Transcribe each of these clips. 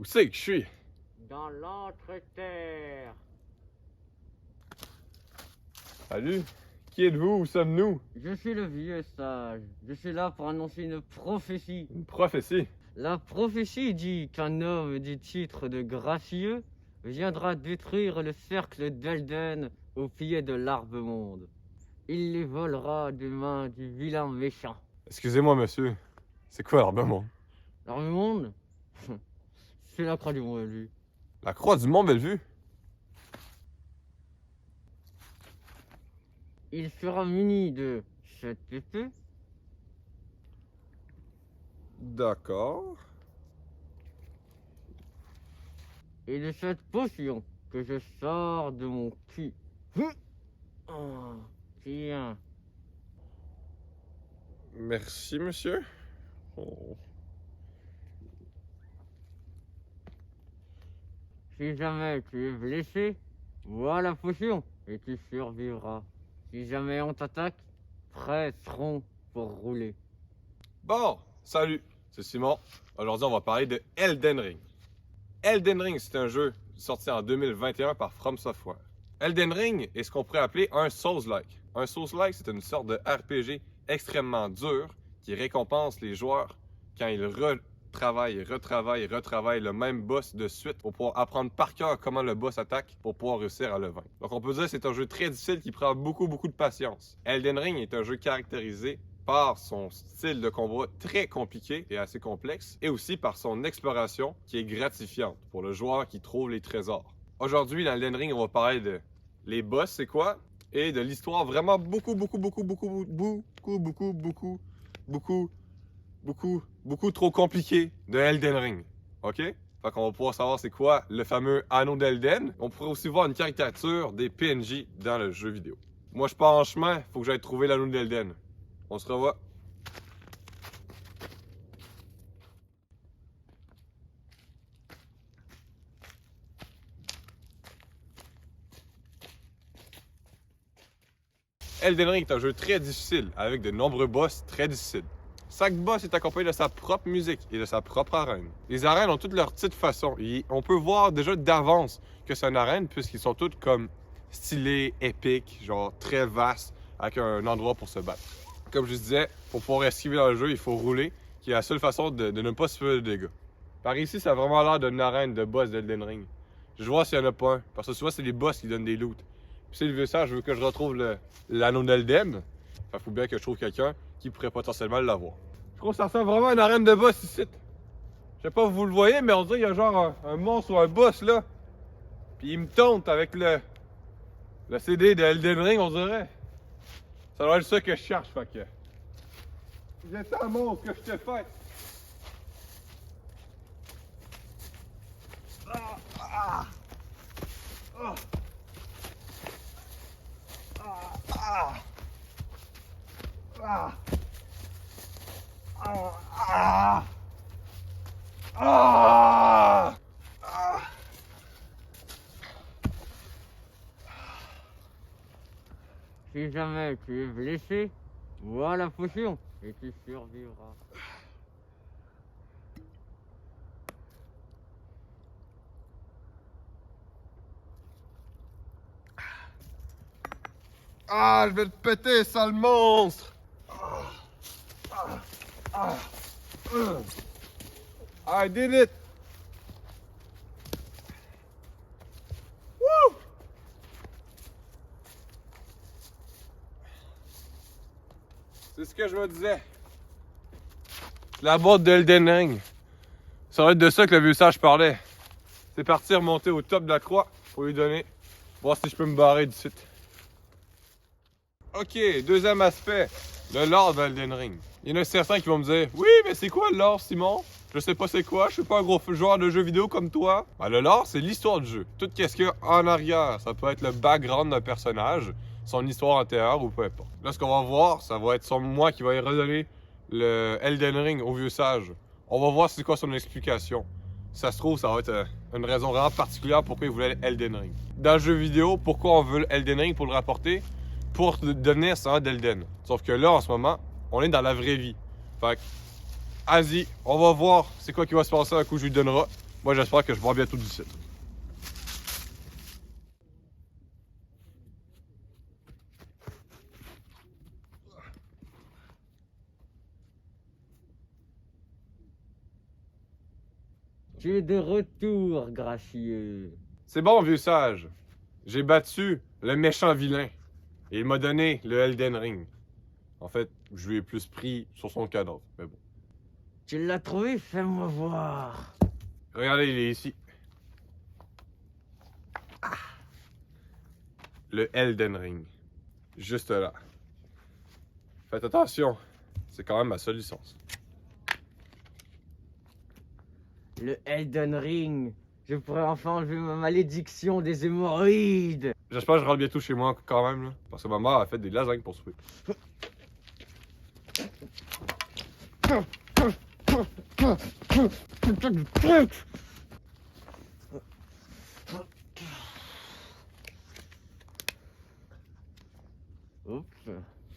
Où c'est que je suis? Dans l'entreterre. Salut. Qui êtes-vous? Où sommes-nous? Je suis le vieux sage. Je suis là pour annoncer une prophétie. Une prophétie. La prophétie dit qu'un homme du titre de gracieux viendra détruire le cercle d'Elden au pied de l'arbre-monde. Il les volera des mains du vilain méchant. Excusez-moi, monsieur. C'est quoi l'arbre-monde? L'arbre-monde c'est la croix du mont Bellevue. La croix du Mont Bellevue? Il sera muni de cette épée, D'accord. et de cette potion que je sors de mon cul. Oh, tiens. Merci, monsieur. Oh. Si jamais tu es blessé, vois la potion et tu survivras. Si jamais on t'attaque, prêts seront pour rouler. Bon, salut. C'est Simon. Aujourd'hui, on va parler de Elden Ring. Elden Ring, c'est un jeu sorti en 2021 par From Software. Elden Ring est ce qu'on pourrait appeler un Souls-like. Un Souls-like, c'est une sorte de RPG extrêmement dur qui récompense les joueurs quand ils retravaillent le même boss de suite pour pouvoir apprendre par cœur comment le boss attaque pour pouvoir réussir à le vaincre. Donc on peut dire que c'est un jeu très difficile qui prend beaucoup de patience. Elden Ring est un jeu caractérisé par son style de combat très compliqué et assez complexe, et aussi par son exploration qui est gratifiante pour le joueur qui trouve les trésors. Aujourd'hui, dans Elden Ring, on va parler de les boss, c'est quoi, et de l'histoire vraiment beaucoup trop compliquée de Elden Ring. OK? Fait qu'on va pouvoir savoir c'est quoi le fameux anneau d'Elden. On pourrait aussi voir une caricature des PNJ dans le jeu vidéo. Moi, je pars en chemin, faut que j'aille trouver l'anneau d'Elden. On se revoit. Elden Ring est un jeu très difficile, avec de nombreux boss très difficiles. Chaque boss est accompagné de sa propre musique et de sa propre arène. Les arènes ont toutes leur petite façon. Et on peut voir déjà d'avance que c'est une arène, puisqu'ils sont toutes comme stylés, épiques, genre très vastes, avec un endroit pour se battre. Comme je disais, pour pouvoir esquiver dans le jeu, il faut rouler, qui est la seule façon de ne pas se faire de dégâts. Par ici, ça a vraiment l'air d'une arène de boss d'Elden Ring. Je vois s'il y en a pas un, parce que souvent c'est les boss qui donnent des loots. Puis si le vieux sage, je veux que je retrouve l'anneau d'Elden. Il faut bien que je trouve quelqu'un qui pourrait potentiellement l'avoir. Je trouve que ça ressemble vraiment à une arène de boss ici. Je sais pas si vous le voyez, mais on dirait qu'il y a genre un monstre ou un boss là. Puis il me tente avec le CD de Elden Ring, on dirait. Ça doit être ça que je cherche, fait que... Viens ça, monstre, que je te fais! Ah! Ah! Ah! Ah! Ah! Ah! Ah! Ah! Ah! Si jamais tu es blessé, vois la potion et tu survivras. Ah, je vais te péter, sale monstre! I did it! Woo! C'est ce que je me disais. La boîte de Elden Ring. Ça va être de ça que le vieux sage parlait. C'est parti remonter au top de la croix pour lui donner. Voir si je peux me barrer d'ici. Ok, deuxième aspect, le lore d'Elden Ring. Il y en a certains qui vont me dire, oui, mais c'est quoi le lore, Simon? Je sais pas c'est quoi, je suis pas un gros joueur de jeux vidéo comme toi. Ben, le lore, c'est l'histoire du jeu. Tout ce qu'il y a en arrière, ça peut être le background d'un personnage, son histoire antérieure ou peu importe. Là, ce qu'on va voir, ça va être moi qui va y redonner le Elden Ring au vieux sage. On va voir c'est quoi son explication. Si ça se trouve, ça va être une raison vraiment particulière pourquoi il voulait Elden Ring. Dans le jeu vidéo, pourquoi on veut Elden Ring pour le rapporter? Pour devenir ça d'Elden. Sauf que là, en ce moment, on est dans la vraie vie. Fait que, vas-y, on va voir c'est quoi qui va se passer un coup je lui donnerai. Moi, j'espère que je vais voir bientôt d'ici. Tu es de retour, gracieux. C'est bon, vieux sage. J'ai battu le méchant vilain. Et il m'a donné le Elden Ring. En fait, je lui ai plus pris sur son cadavre, mais bon. Tu l'as trouvé? Fais-moi voir. Regardez, il est ici. Le Elden Ring. Juste là. Faites attention. C'est quand même ma seule licence. Le Elden Ring. Je pourrais enfin enlever ma malédiction des hémorroïdes. J'espère que je rentre bientôt chez moi quand même, là. Parce que ma mère a fait des lasagnes pour souper. Oups.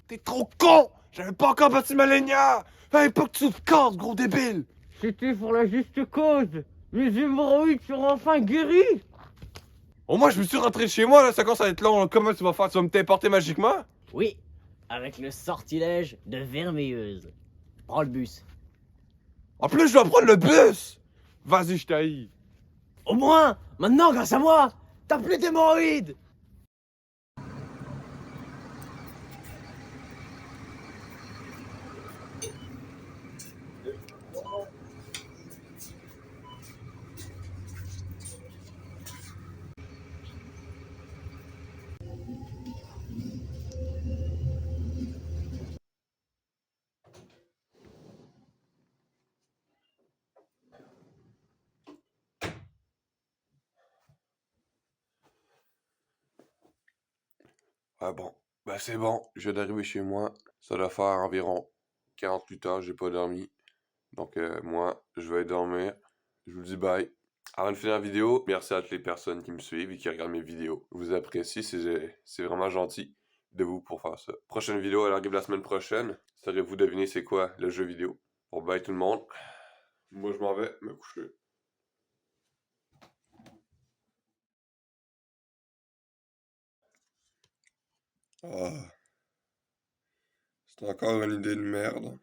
T'es trop con! J'avais pas encore battu ma lénière! Fallait pas que tu te casses, gros débile! C'était pour la juste cause. Mes hémorroïdes seront enfin guéris. Au moins, je me suis rentré chez moi, là, ça commence à être long. Là. Comment tu vas faire? Tu vas me t'importer magiquement? Oui, avec le sortilège de Vermeilleuse. Prends le bus. En plus, je dois prendre le bus! Vas-y, je t'haïs. Au moins, maintenant, grâce à moi, t'as plus d'hémorroïdes. Ah bon, ben c'est bon, je viens d'arriver chez moi. Ça doit faire environ 48 heures, j'ai pas dormi. Donc moi, je vais dormir. Je vous dis bye. Avant de finir la vidéo, merci à toutes les personnes qui me suivent et qui regardent mes vidéos. Je vous apprécie, c'est vraiment gentil de vous pour faire ça. Prochaine vidéo, elle arrive la semaine prochaine. Saurez-vous deviner c'est quoi le jeu vidéo? Bon bye tout le monde. Moi je m'en vais me coucher. Ah, c'est encore une idée de merde.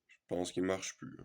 Je pense qu'il marche plus.